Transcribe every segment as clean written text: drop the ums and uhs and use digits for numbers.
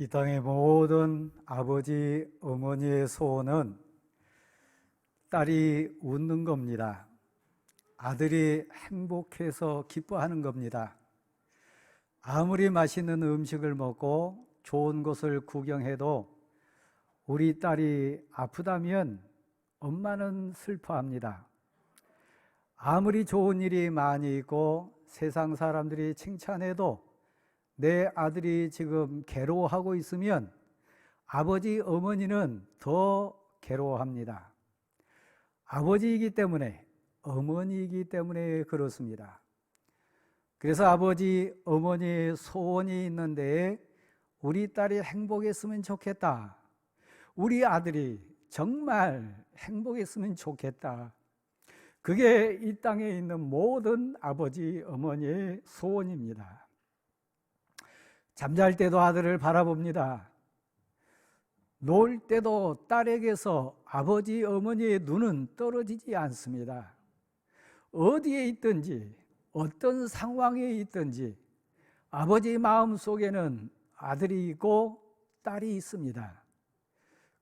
이 땅의 모든 아버지, 어머니의 소원은 딸이 웃는 겁니다. 아들이 행복해서 기뻐하는 겁니다. 아무리 맛있는 음식을 먹고 좋은 곳을 구경해도 우리 딸이 아프다면 엄마는 슬퍼합니다. 아무리 좋은 일이 많이 있고 세상 사람들이 칭찬해도 내 아들이 지금 괴로워하고 있으면 아버지, 어머니는 더 괴로워합니다. 아버지이기 때문에, 어머니이기 때문에 그렇습니다. 그래서 아버지, 어머니의 소원이 있는데 우리 딸이 행복했으면 좋겠다. 우리 아들이 정말 행복했으면 좋겠다. 그게 이 땅에 있는 모든 아버지, 어머니의 소원입니다. 잠잘 때도 아들을 바라봅니다. 놀 때도 딸에게서 아버지, 어머니의 눈은 떨어지지 않습니다. 어디에 있든지, 어떤 상황에 있든지 아버지 마음 속에는 아들이 있고 딸이 있습니다.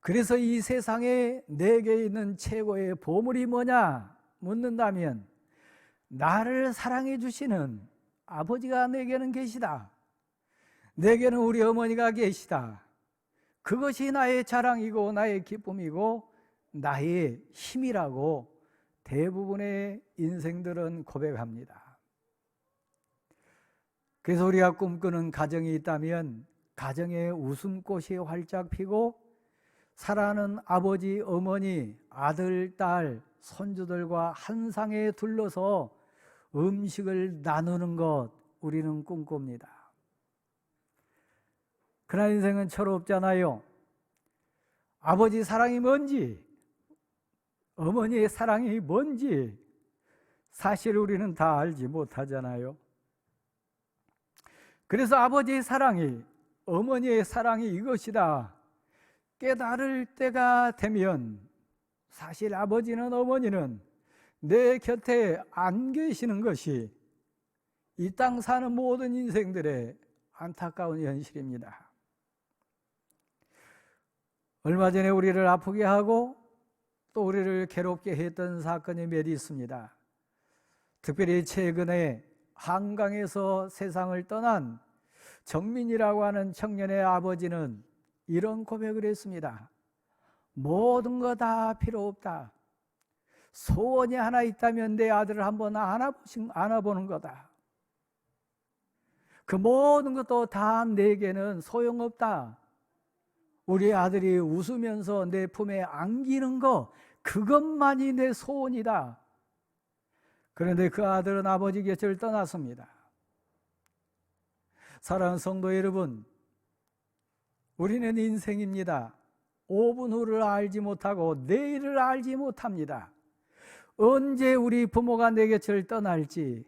그래서 이 세상에 내게 있는 최고의 보물이 뭐냐 묻는다면 나를 사랑해 주시는 아버지가 내게는 계시다. 내게는 우리 어머니가 계시다. 그것이 나의 자랑이고 나의 기쁨이고 나의 힘이라고 대부분의 인생들은 고백합니다. 그래서 우리가 꿈꾸는 가정이 있다면 가정에 웃음꽃이 활짝 피고 사랑하는 아버지, 어머니, 아들, 딸, 손주들과 한 상에 둘러서 음식을 나누는 것 우리는 꿈꿉니다. 그러나 인생은 철없잖아요. 아버지 사랑이 뭔지, 어머니의 사랑이 뭔지 사실 우리는 다 알지 못하잖아요. 그래서 아버지의 사랑이, 어머니의 사랑이 이것이다 깨달을 때가 되면 사실 아버지는, 어머니는 내 곁에 안 계시는 것이 이 땅 사는 모든 인생들의 안타까운 현실입니다. 얼마 전에 우리를 아프게 하고 또 우리를 괴롭게 했던 사건이 몇 있습니다. 특별히 최근에 한강에서 세상을 떠난 정민이라고 하는 청년의 아버지는 이런 고백을 했습니다. 모든 거 다 필요 없다. 소원이 하나 있다면 내 아들을 한번 안아보는 거다. 그 모든 것도 다 내게는 소용없다. 우리 아들이 웃으면서 내 품에 안기는 거, 그것만이 내 소원이다. 그런데 그 아들은 아버지 곁을 떠났습니다. 사랑하는 성도 여러분, 우리는 인생입니다. 5분 후를 알지 못하고 내일을 알지 못합니다. 언제 우리 부모가 내 곁을 떠날지,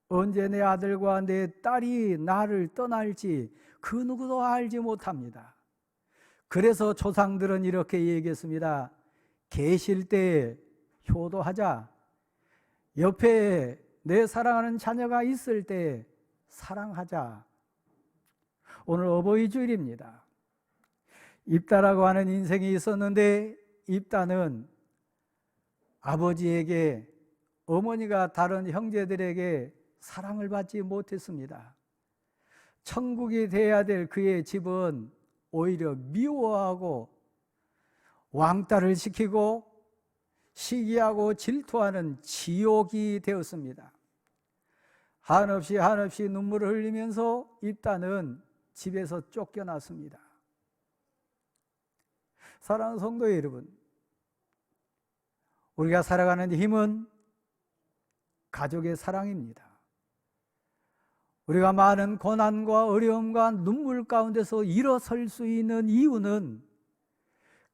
언제 내 아들과 내 딸이 나를 떠날지 그 누구도 알지 못합니다. 그래서 조상들은 이렇게 얘기했습니다. 계실 때 효도하자. 옆에 내 사랑하는 자녀가 있을 때 사랑하자. 오늘 어버이 주일입니다. 입다라고 하는 인생이 있었는데 입다는 아버지에게, 어머니가 다른 형제들에게 사랑을 받지 못했습니다. 천국이 돼야 될 그의 집은 오히려 미워하고 왕따를 시키고 시기하고 질투하는 지옥이 되었습니다. 한없이 눈물을 흘리면서 입다는 집에서 쫓겨났습니다. 사랑하는 성도 여러분, 우리가 살아가는 힘은 가족의 사랑입니다. 우리가 많은 고난과 어려움과 눈물 가운데서 일어설 수 있는 이유는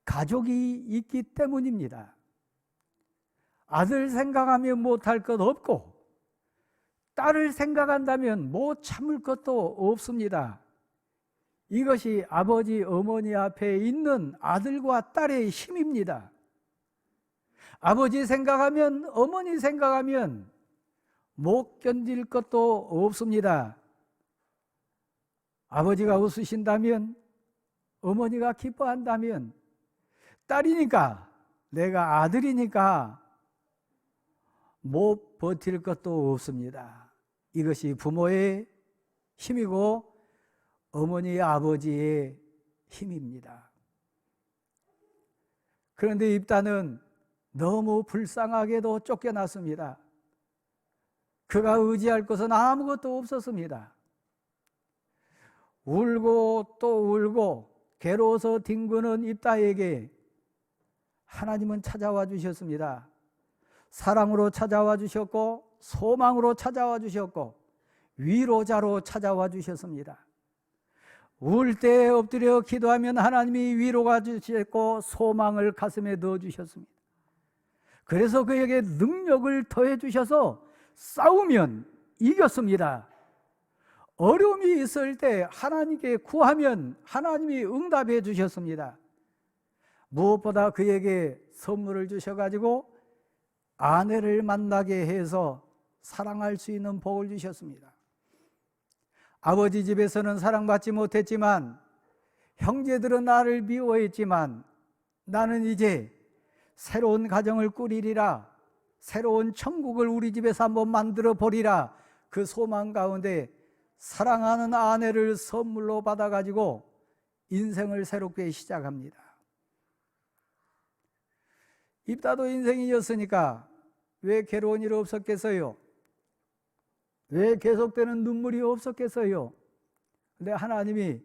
가족이 있기 때문입니다. 아들 생각하면 못할 것 없고 딸을 생각한다면 못 참을 것도 없습니다. 이것이 아버지, 어머니 앞에 있는 아들과 딸의 힘입니다. 아버지 생각하면, 어머니 생각하면 못 견딜 것도 없습니다. 아버지가 웃으신다면 어머니가 기뻐한다면 딸이니까, 내가 아들이니까 못 버틸 것도 없습니다. 이것이 부모의 힘이고 어머니, 아버지의 힘입니다. 그런데 입다는 너무 불쌍하게도 쫓겨났습니다. 그가 의지할 것은 아무것도 없었습니다. 울고 또 울고 괴로워서 뒹구는 입다에게 하나님은 찾아와 주셨습니다. 사랑으로 찾아와 주셨고, 소망으로 찾아와 주셨고, 위로자로 찾아와 주셨습니다. 울 때 엎드려 기도하면 하나님이 위로가 주셨고 소망을 가슴에 넣어 주셨습니다. 그래서 그에게 능력을 더해 주셔서 싸우면 이겼습니다. 어려움이 있을 때 하나님께 구하면 하나님이 응답해 주셨습니다. 무엇보다 그에게 선물을 주셔가지고 아내를 만나게 해서 사랑할 수 있는 복을 주셨습니다. 아버지 집에서는 사랑받지 못했지만, 형제들은 나를 미워했지만, 나는 이제 새로운 가정을 꾸리리라, 새로운 천국을 우리 집에서 한번 만들어 보리라, 그 소망 가운데 사랑하는 아내를 선물로 받아가지고 인생을 새롭게 시작합니다. 입다도 인생이었으니까 왜 괴로운 일 없었겠어요? 왜 계속되는 눈물이 없었겠어요? 근데 하나님이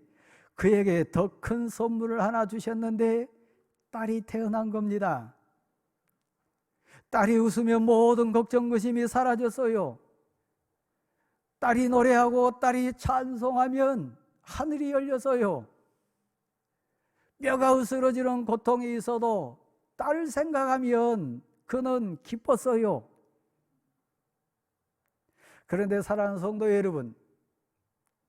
그에게 더 큰 선물을 하나 주셨는데 딸이 태어난 겁니다. 딸이 웃으면 모든 걱정, 근심이 사라졌어요. 딸이 노래하고 딸이 찬송하면 하늘이 열려서요. 뼈가 으스러지는 고통이 있어도 딸을 생각하면 그는 기뻤어요. 그런데 사랑하는 성도 여러분,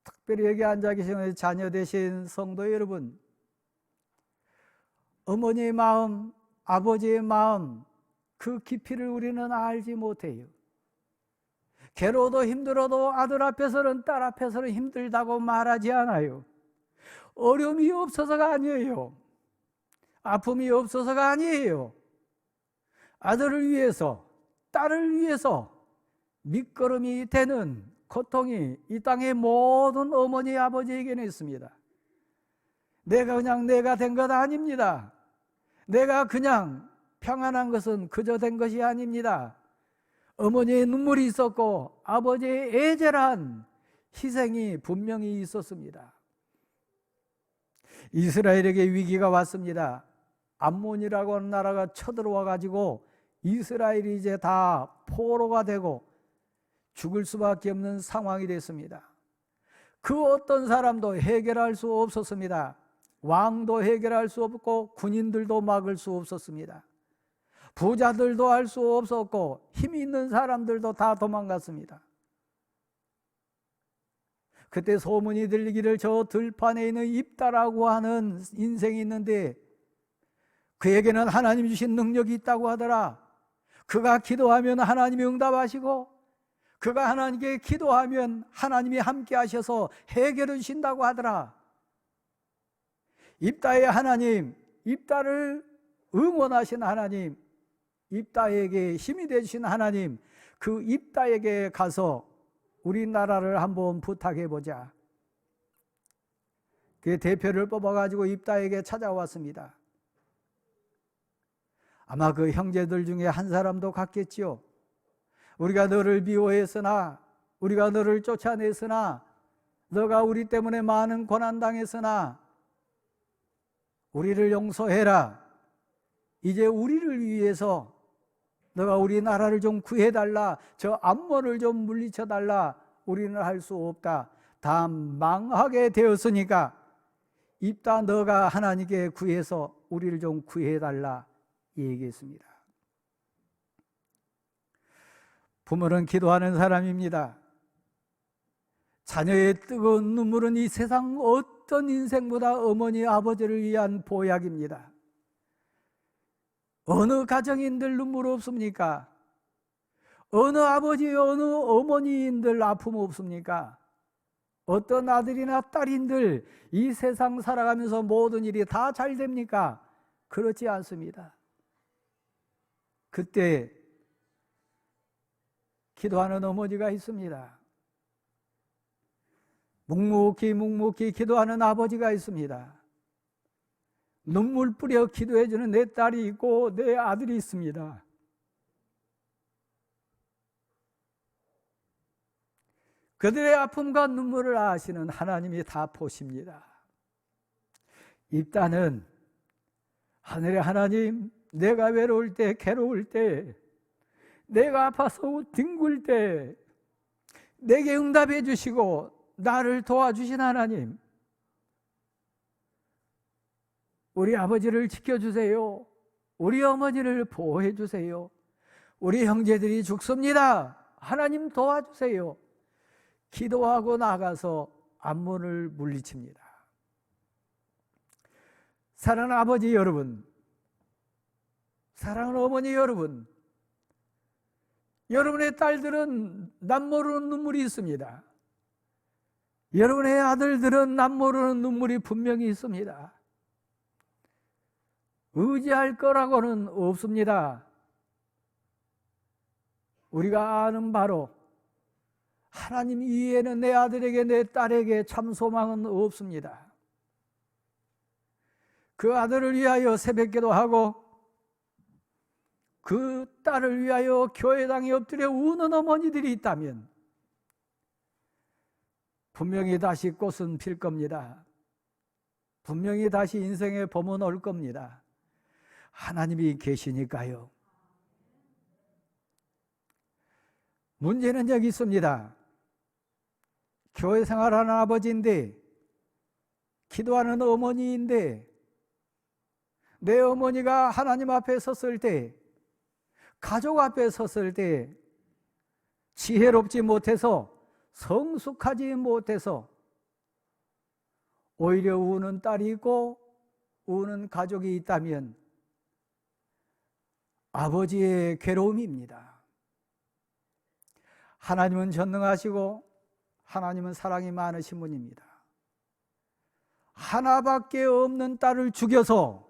특별히 여기 앉아 계신 자녀 되신 성도 여러분, 어머니의 마음, 아버지의 마음, 그 깊이를 우리는 알지 못해요. 괴로워도 힘들어도 아들 앞에서는, 딸 앞에서는 힘들다고 말하지 않아요. 어려움이 없어서가 아니에요. 아픔이 없어서가 아니에요. 아들을 위해서, 딸을 위해서 밑거름이 되는 고통이 이 땅의 모든 어머니, 아버지에게는 있습니다. 내가 그냥 내가 된 것 아닙니다. 내가 그냥 평안한 것은 그저 된 것이 아닙니다. 어머니의 눈물이 있었고 아버지의 애절한 희생이 분명히 있었습니다. 이스라엘에게 위기가 왔습니다. 암몬이라고 하는 나라가 쳐들어와 가지고 이스라엘이 이제 다 포로가 되고 죽을 수밖에 없는 상황이 됐습니다. 그 어떤 사람도 해결할 수 없었습니다. 왕도 해결할 수 없고 군인들도 막을 수 없었습니다. 부자들도 할 수 없었고 힘 있는 사람들도 다 도망갔습니다. 그때 소문이 들리기를 저 들판에 있는 입다라고 하는 인생이 있는데 그에게는 하나님 주신 능력이 있다고 하더라. 그가 기도하면 하나님이 응답하시고 그가 하나님께 기도하면 하나님이 함께 하셔서 해결해 주신다고 하더라. 입다의 하나님, 입다를 응원하신 하나님, 입다에게 힘이 되신 하나님, 그 입다에게 가서 우리나라를 한번 부탁해 보자. 그 대표를 뽑아가지고 입다에게 찾아왔습니다. 아마 그 형제들 중에 한 사람도 같겠지요. 우리가 너를 미워했으나, 우리가 너를 쫓아냈으나, 너가 우리 때문에 많은 고난당했으나 우리를 용서해라. 이제 우리를 위해서 너가 우리나라를 좀 구해달라. 저 암몬을 좀 물리쳐달라. 우리는 할 수 없다. 다 망하게 되었으니까 입다 너가 하나님께 구해서 우리를 좀 구해달라 얘기했습니다. 부모는 기도하는 사람입니다. 자녀의 뜨거운 눈물은 이 세상 어떤 인생보다 어머니 아버지를 위한 보약입니다. 어느 가정인들 눈물 없습니까? 어느 아버지, 어느 어머니인들 아픔 없습니까? 어떤 아들이나 딸인들 이 세상 살아가면서 모든 일이 다 잘 됩니까? 그렇지 않습니다. 그때 기도하는 어머니가 있습니다. 묵묵히 기도하는 아버지가 있습니다. 눈물 뿌려 기도해주는 내 딸이 있고 내 아들이 있습니다. 그들의 아픔과 눈물을 아시는 하나님이 다 보십니다. 입다는 하늘의 하나님, 내가 외로울 때, 괴로울 때, 내가 아파서 뒹굴 때 내게 응답해 주시고 나를 도와주신 하나님, 우리 아버지를 지켜주세요. 우리 어머니를 보호해 주세요. 우리 형제들이 죽습니다. 하나님 도와주세요. 기도하고 나가서 암문을 물리칩니다. 사랑하는 아버지 여러분, 사랑하는 어머니 여러분, 여러분의 딸들은 남모르는 눈물이 있습니다. 여러분의 아들들은 남모르는 눈물이 분명히 있습니다. 의지할 거라고는 없습니다. 우리가 아는 바로 하나님 이외에는 내 아들에게 내 딸에게 참 소망은 없습니다. 그 아들을 위하여 새벽기도 하고 그 딸을 위하여 교회당에 엎드려 우는 어머니들이 있다면 분명히 다시 꽃은 필 겁니다. 분명히 다시 인생의 봄은 올 겁니다. 하나님이 계시니까요. 문제는 여기 있습니다. 교회 생활하는 아버지인데, 기도하는 어머니인데, 내 어머니가 하나님 앞에 섰을 때, 가족 앞에 섰을 때 지혜롭지 못해서, 성숙하지 못해서 오히려 우는 딸이 있고 우는 가족이 있다면 아버지의 괴로움입니다. 하나님은 전능하시고 하나님은 사랑이 많으신 분입니다. 하나밖에 없는 딸을 죽여서,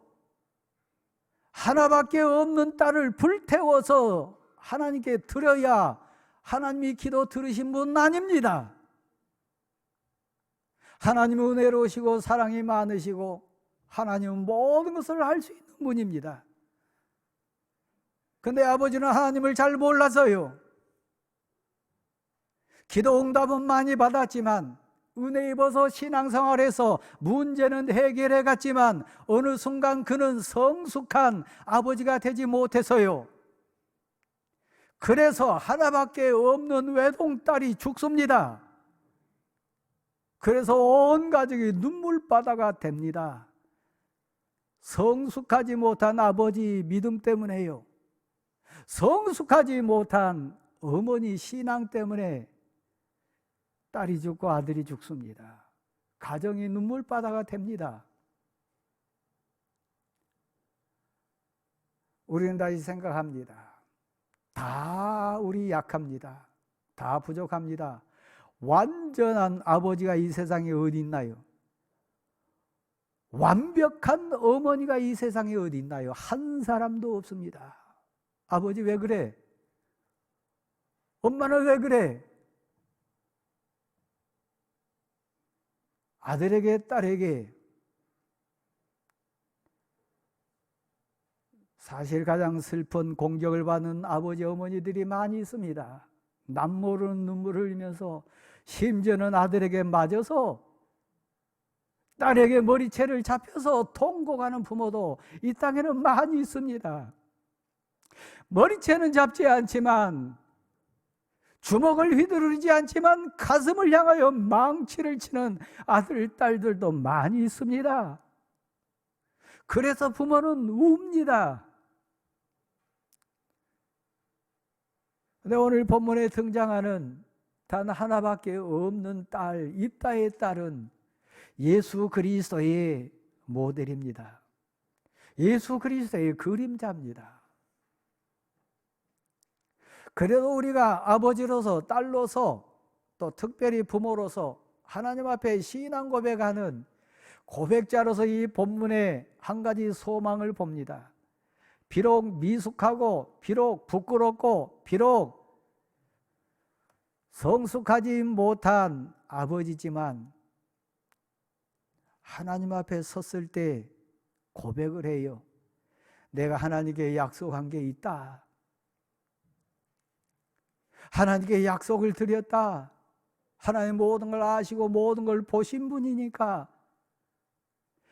하나밖에 없는 딸을 불태워서 하나님께 드려야 하나님이 기도 들으신 분 아닙니다. 하나님은 은혜로우시고 사랑이 많으시고 하나님은 모든 것을 할 수 있는 분입니다. 근데 아버지는 하나님을 잘 몰라서요. 기도 응답은 많이 받았지만, 은혜 입어서 신앙생활에서 문제는 해결해 갔지만 어느 순간 그는 성숙한 아버지가 되지 못해서요. 그래서 하나밖에 없는 외동딸이 죽습니다. 그래서 온 가족이 눈물바다가 됩니다. 성숙하지 못한 아버지 믿음 때문에요. 성숙하지 못한 어머니 신앙 때문에 딸이 죽고 아들이 죽습니다. 가정이 눈물바다가 됩니다. 우리는 다시 생각합니다. 다 우리 약합니다. 다 부족합니다. 완전한 아버지가 이 세상에 어디 있나요? 완벽한 어머니가 이 세상에 어디 있나요? 한 사람도 없습니다. 아버지 왜 그래? 엄마는 왜 그래? 아들에게 딸에게 사실 가장 슬픈 공격을 받는 아버지 어머니들이 많이 있습니다. 남모르는 눈물을 흘리면서 심지어는 아들에게 맞아서 딸에게 머리채를 잡혀서 통곡하는 부모도 이 땅에는 많이 있습니다. 머리채는 잡지 않지만, 주먹을 휘두르지 않지만 가슴을 향하여 망치를 치는 아들, 딸들도 많이 있습니다. 그래서 부모는 웁니다. 근데 오늘 본문에 등장하는 단 하나밖에 없는 딸, 입다의 딸은 예수 그리스도의 모델입니다. 예수 그리스도의 그림자입니다. 그래도 우리가 아버지로서, 딸로서, 또 특별히 부모로서 하나님 앞에 신앙 고백하는 고백자로서 이 본문에 한 가지 소망을 봅니다. 비록 미숙하고 비록 부끄럽고 비록 성숙하지 못한 아버지지만 하나님 앞에 섰을 때 고백을 해요. 내가 하나님께 약속한 게 있다. 하나님께 약속을 드렸다. 하나님 모든 걸 아시고 모든 걸 보신 분이니까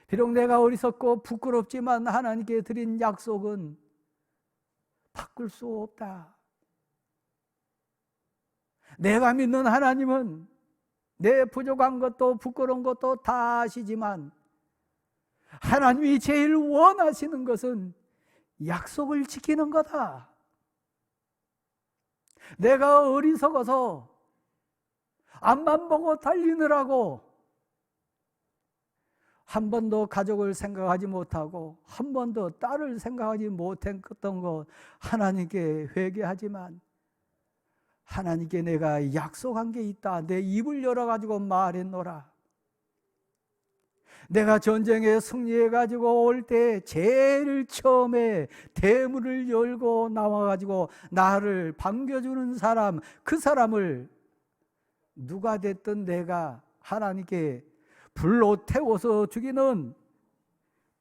비록 내가 어리석고 부끄럽지만 하나님께 드린 약속은 바꿀 수 없다. 내가 믿는 하나님은 내 부족한 것도 부끄러운 것도 다 아시지만 하나님이 제일 원하시는 것은 약속을 지키는 거다. 내가 어리석어서 앞만 보고 달리느라고 한 번도 가족을 생각하지 못하고 한 번도 딸을 생각하지 못했던 것 하나님께 회개하지만 하나님께 내가 약속한 게 있다. 내 입을 열어가지고 말했노라. 내가 전쟁에 승리해가지고 올 때 제일 처음에 대문을 열고 나와가지고 나를 반겨주는 사람, 그 사람을 누가 됐든 내가 하나님께 불로 태워서 죽이는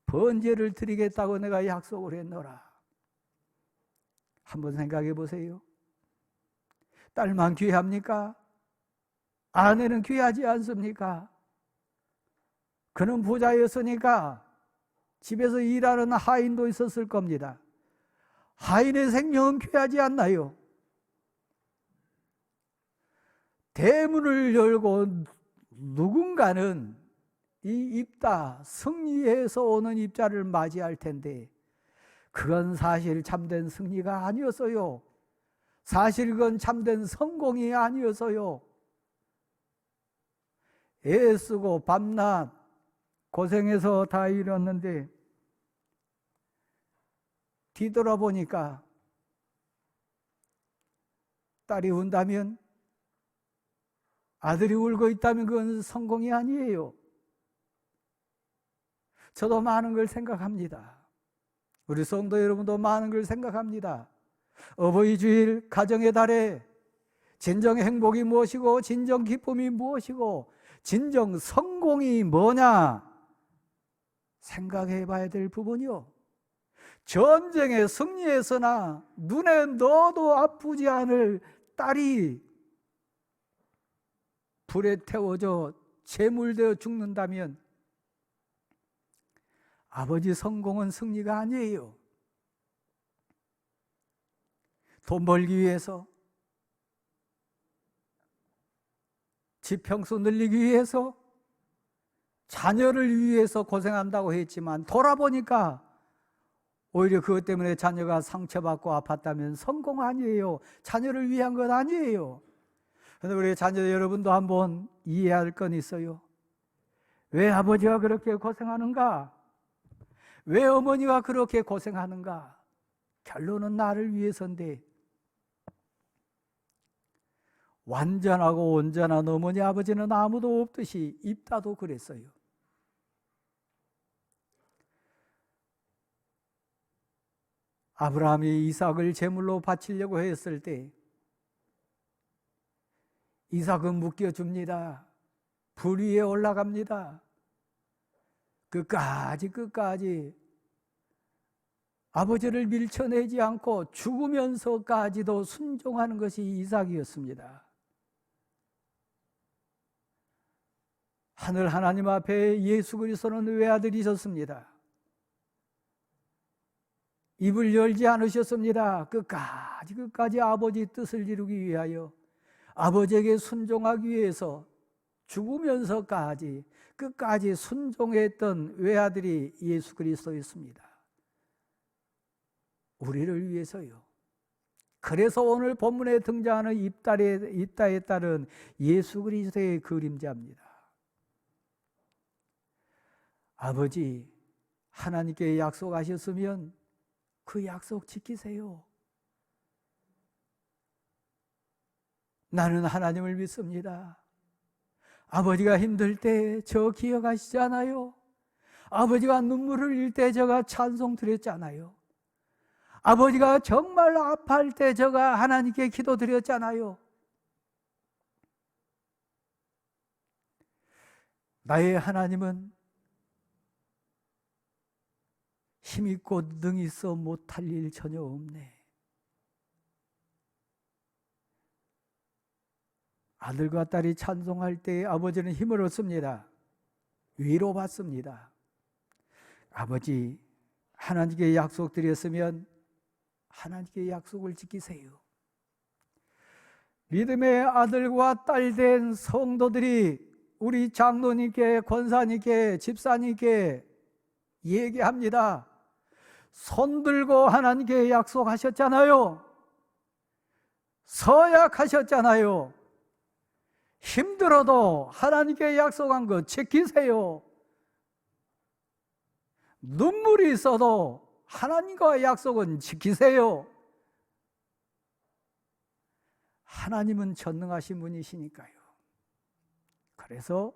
번제를 드리겠다고 내가 약속을 했노라. 한번 생각해 보세요. 딸만 귀합니까? 아내는 귀하지 않습니까? 그는 부자였으니까 집에서 일하는 하인도 있었을 겁니다. 하인의 생명은 귀하지 않나요? 대문을 열고 누군가는 이 입다, 승리해서 오는 입자를 맞이할 텐데 그건 사실 참된 승리가 아니었어요. 사실 그건 참된 성공이 아니었어요. 애쓰고 밤낮 고생해서 다 이뤘는데 뒤돌아보니까 딸이 운다면, 아들이 울고 있다면 그건 성공이 아니에요. 저도 많은 걸 생각합니다. 우리 성도 여러분도 많은 걸 생각합니다. 어버이 주일, 가정의 달에 진정 행복이 무엇이고 진정 기쁨이 무엇이고 진정 성공이 뭐냐 생각해 봐야 될 부분이요. 전쟁에 승리했으나 눈에 넣어도 아프지 않을 딸이 불에 태워져 제물되어 죽는다면 아버지 성공은 승리가 아니에요. 돈 벌기 위해서, 집 평수 늘리기 위해서, 자녀를 위해서 고생한다고 했지만 돌아보니까 오히려 그것 때문에 자녀가 상처받고 아팠다면 성공 아니에요. 자녀를 위한 것 아니에요. 그런데 우리 자녀 여러분도 한번 이해할 건 있어요. 왜 아버지가 그렇게 고생하는가? 왜 어머니가 그렇게 고생하는가? 결론은 나를 위해서인데 완전하고 온전한 어머니 아버지는 아무도 없듯이 입다도 그랬어요. 아브라함이 이삭을 제물로 바치려고 했을 때 이삭은 묶여줍니다. 불 위에 올라갑니다. 끝까지 아버지를 밀쳐내지 않고 죽으면서까지도 순종하는 것이 이삭이었습니다. 하늘 하나님 앞에 예수 그리스도는 외아들이셨습니다. 입을 열지 않으셨습니다. 끝까지 아버지 뜻을 이루기 위하여 아버지에게 순종하기 위해서 죽으면서까지 끝까지 순종했던 외아들이 예수 그리스도였습니다. 우리를 위해서요. 그래서 오늘 본문에 등장하는 입다의 딸은 예수 그리스도의 그림자입니다. 아버지, 하나님께 약속하셨으면 그 약속 지키세요. 나는 하나님을 믿습니다. 아버지가 힘들 때 저 기억하시잖아요. 아버지가 눈물을 흘릴 때 제가 찬송 드렸잖아요. 아버지가 정말 아파할 때 제가 하나님께 기도 드렸잖아요. 나의 하나님은 힘있고 능히 있어 못할 일 전혀 없네. 아들과 딸이 찬송할 때 아버지는 힘을 얻습니다. 위로받습니다. 아버지, 하나님께 약속드렸으면 하나님께 약속을 지키세요. 믿음의 아들과 딸 된 성도들이 우리 장로님께, 권사님께, 집사님께 얘기합니다. 손 들고 하나님께 약속하셨잖아요. 서약하셨잖아요. 힘들어도 하나님께 약속한 거 지키세요. 눈물이 있어도 하나님과의 약속은 지키세요. 하나님은 전능하신 분이시니까요. 그래서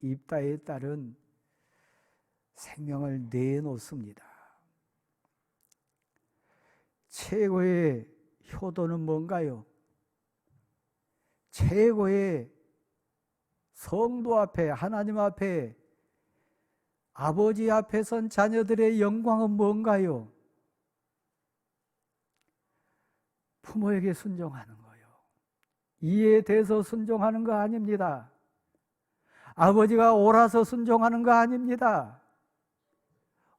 입다의 딸은 생명을 내놓습니다. 최고의 효도는 뭔가요? 최고의 성도 앞에, 하나님 앞에, 아버지 앞에 선 자녀들의 영광은 뭔가요? 부모에게 순종하는 거예요. 이에 대해서 순종하는 거 아닙니다. 아버지가 옳아서 순종하는 거 아닙니다.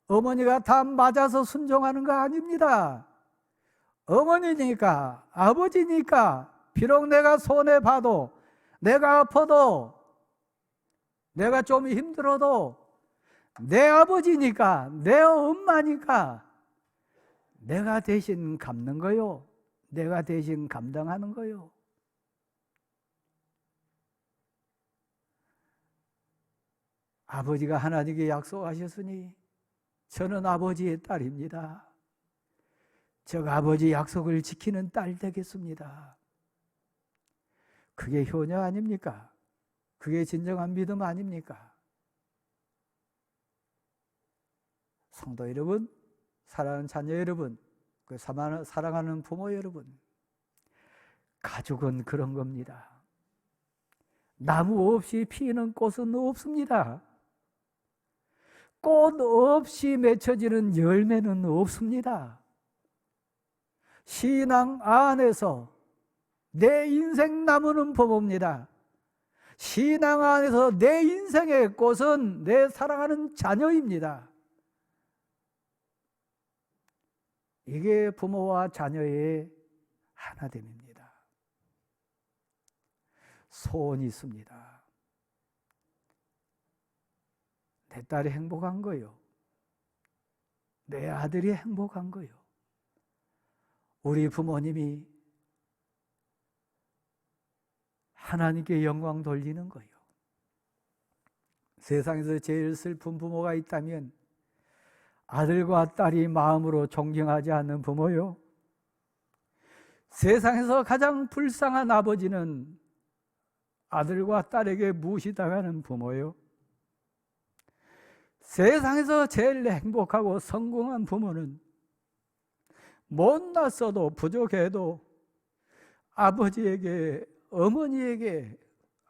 어머니가 다 맞아서 순종하는 거 아닙니다. 어머니니까, 아버지니까, 비록 내가 손해봐도, 내가 아파도, 내가 좀 힘들어도, 내 아버지니까, 내 엄마니까, 내가 대신 갚는 거요. 내가 대신 감당하는 거요. 아버지가 하나님께 약속하셨으니 저는 아버지의 딸입니다. 저 아버지 약속을 지키는 딸 되겠습니다. 그게 효녀 아닙니까? 그게 진정한 믿음 아닙니까? 성도 여러분, 사랑하는 자녀 여러분, 사랑하는 부모 여러분, 가족은 그런 겁니다. 나무 없이 피는 꽃은 없습니다. 꽃 없이 맺혀지는 열매는 없습니다. 신앙 안에서 내 인생 나무는 부모입니다. 신앙 안에서 내 인생의 꽃은 내 사랑하는 자녀입니다. 이게 부모와 자녀의 하나됨입니다. 소원이 있습니다. 내 딸이 행복한 거요. 내 아들이 행복한 거요. 우리 부모님이 하나님께 영광 돌리는 거요. 세상에서 제일 슬픈 부모가 있다면 아들과 딸이 마음으로 존경하지 않는 부모요. 세상에서 가장 불쌍한 아버지는 아들과 딸에게 무시당하는 부모요. 세상에서 제일 행복하고 성공한 부모는 못났어도 부족해도 아버지에게, 어머니에게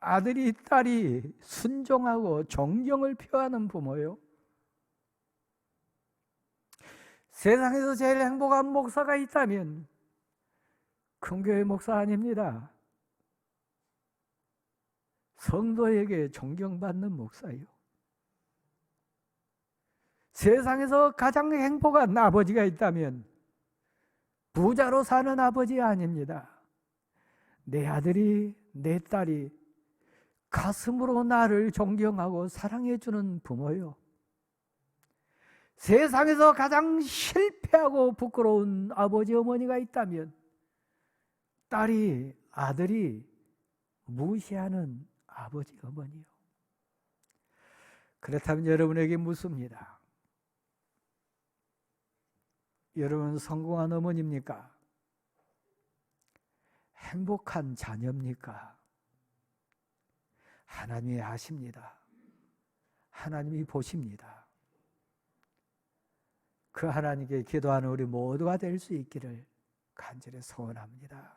아들이, 딸이 순종하고 존경을 표하는 부모요. 세상에서 제일 행복한 목사가 있다면 큰 교회 목사 아닙니다. 성도에게 존경받는 목사요. 세상에서 가장 행복한 아버지가 있다면 부자로 사는 아버지 아닙니다. 내 아들이, 내 딸이 가슴으로 나를 존경하고 사랑해주는 부모요. 세상에서 가장 실패하고 부끄러운 아버지, 어머니가 있다면 딸이, 아들이 무시하는 아버지, 어머니요. 그렇다면 여러분에게 묻습니다. 여러분 성공한 어머니입니까? 행복한 자녀입니까? 하나님이 아십니다. 하나님이 보십니다. 그 하나님께 기도하는 우리 모두가 될 수 있기를 간절히 소원합니다.